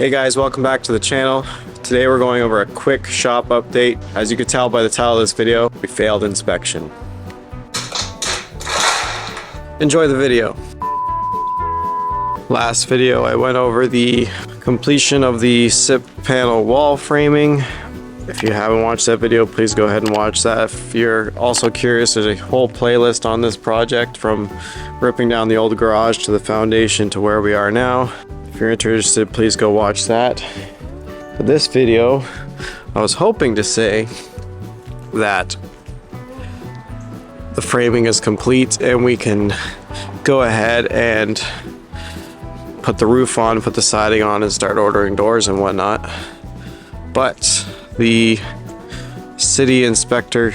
Hey guys, welcome back to the channel. Today we're going over a quick shop update. As you can tell by the title of this video, we failed inspection. Enjoy the video. Last video I went over the completion of the SIP panel wall framing. If you haven't watched that video, please go ahead and watch that. If you're also curious, there's a whole playlist on this project from ripping down the old garage to the foundation to where we are now. If you're interested, please go watch that. For this video, I was hoping to say that the framing is complete and we can go ahead and put the roof on, put the siding on, and start ordering doors and whatnot. But the city inspector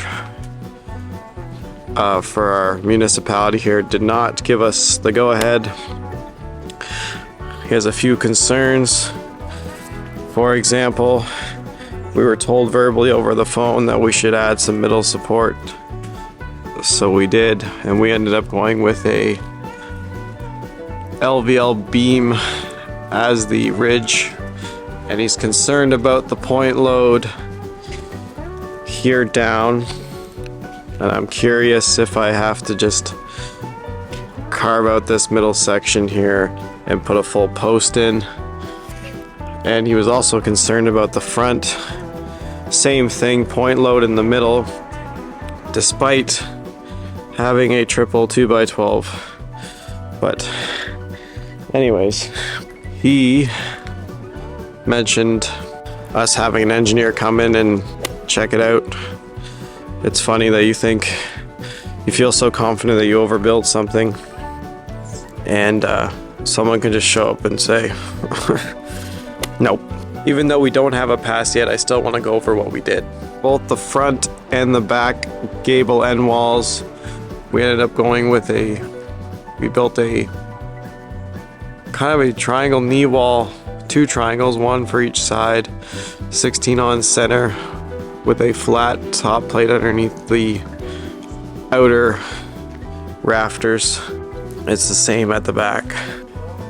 for our municipality here did not give us the go-ahead. He has a few concerns. For example, we were told verbally over the phone that we should add some middle support. So we did, and we ended up going with a LVL beam as the ridge. And he's concerned about the point load here down. And I'm curious if I have to just carve out this middle section here and put a full post in. And he was also concerned about the front. Same thing, point load in the middle, despite having a triple 2x12. But anyways, he mentioned us having an engineer come in and check it out. It's funny that you feel so confident that you overbuilt something and someone can just show up and say nope. Even though we don't have a pass yet, I still want to go over what we did. Both the front and the back gable end walls, we ended up going with we built a kind of a triangle knee wall, two triangles, one for each side, 16 on center with a flat top plate underneath the outer rafters. It's the same at the back.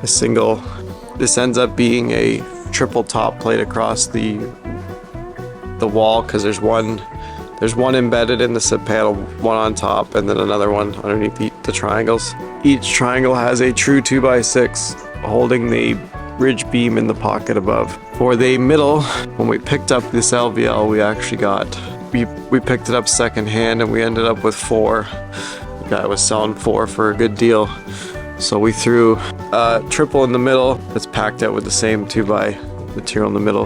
This ends up being a triple top plate across the wall because there's one embedded in the SIP panel, one on top and then another one underneath the triangles. Each triangle has a true 2x6 holding the ridge beam in the pocket above. For the middle, when we picked up this LVL, we picked it up secondhand and we ended up with 4. The guy was selling 4 for a good deal. So we threw a triple in the middle that's packed out with the same 2x material in the middle.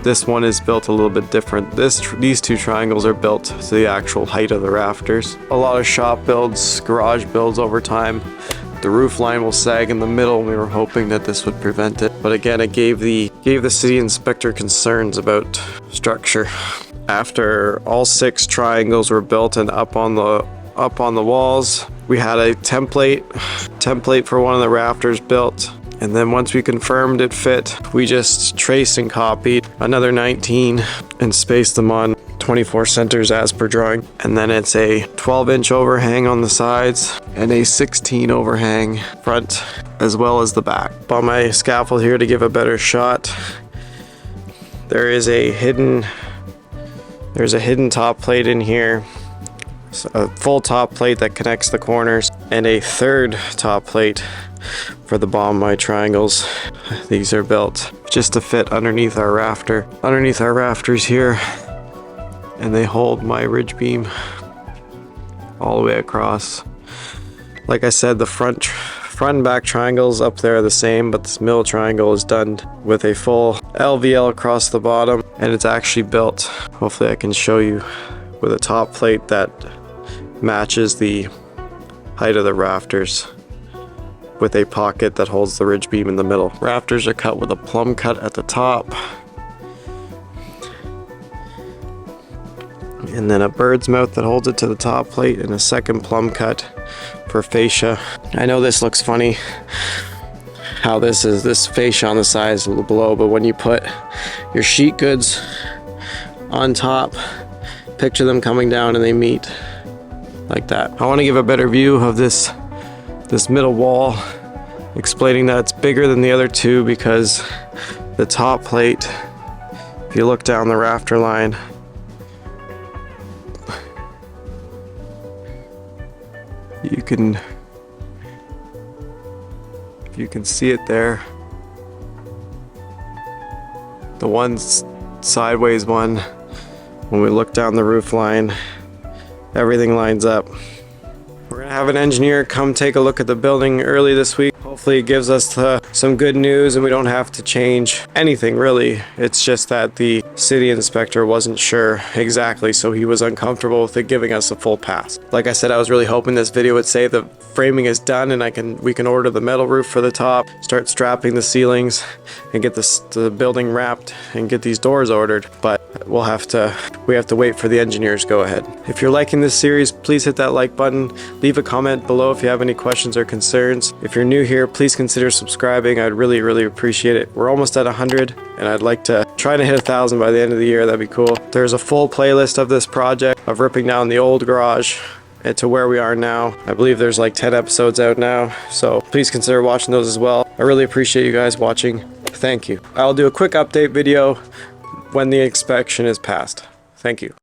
This one is built a little bit different. These two triangles are built to the actual height of the rafters. A lot of shop builds, garage builds over time, the roof line will sag in the middle, and we were hoping that this would prevent it. But again, it gave the city inspector concerns about structure. After all 6 triangles were built and up on the walls, we had a template for one of the rafters built. And then once we confirmed it fit, we just traced and copied another 19 and spaced them on 24 centers as per drawing. And then it's a 12-inch overhang on the sides and a 16 overhang front as well as the back. On my scaffold here to give a better shot, there's a hidden top plate in here. So a full top plate that connects the corners and a third top plate for the bottom of my triangles. These are built just to fit underneath our rafters here, and they hold my ridge beam all the way across. Like I said, the front and back triangles up there are the same, but this middle triangle is done with a full LVL across the bottom, and it's actually built, hopefully I can show you, with a top plate that matches the height of the rafters with a pocket that holds the ridge beam in the middle. Rafters are cut with a plumb cut at the top and then a bird's mouth that holds it to the top plate and a second plumb cut for fascia. I know this looks funny how this fascia on the side is a little below, but when you put your sheet goods on top, picture them coming down and they meet like that. I want to give a better view of this middle wall, explaining that it's bigger than the other two because the top plate, if you look down the rafter line, you can see it there. The one sideways one, when we look down the roof line, everything lines up. We're gonna have an engineer come take a look at the building early this week. Hopefully it gives us some good news and we don't have to change anything really. It's just that the city inspector wasn't sure exactly, so he was uncomfortable with it giving us a full pass. Like I said, I was really hoping this video would say the framing is done and we can order the metal roof for the top, start strapping the ceilings, and get the building wrapped and get these doors ordered. But we have to wait for the engineer's go ahead. If you're liking this series, please hit that like button. Leave a comment below if you have any questions or concerns. If you're new here, please consider subscribing. I'd really appreciate it. We're almost at 100 and I'd like to try to hit 1,000 by the end of the year. That'd be cool. There's a full playlist of this project of ripping down the old garage and to where we are now. I believe there's like 10 episodes out now, so please consider watching those as well. I really appreciate you guys watching. Thank you. I'll do a quick update video when the inspection is passed. Thank you.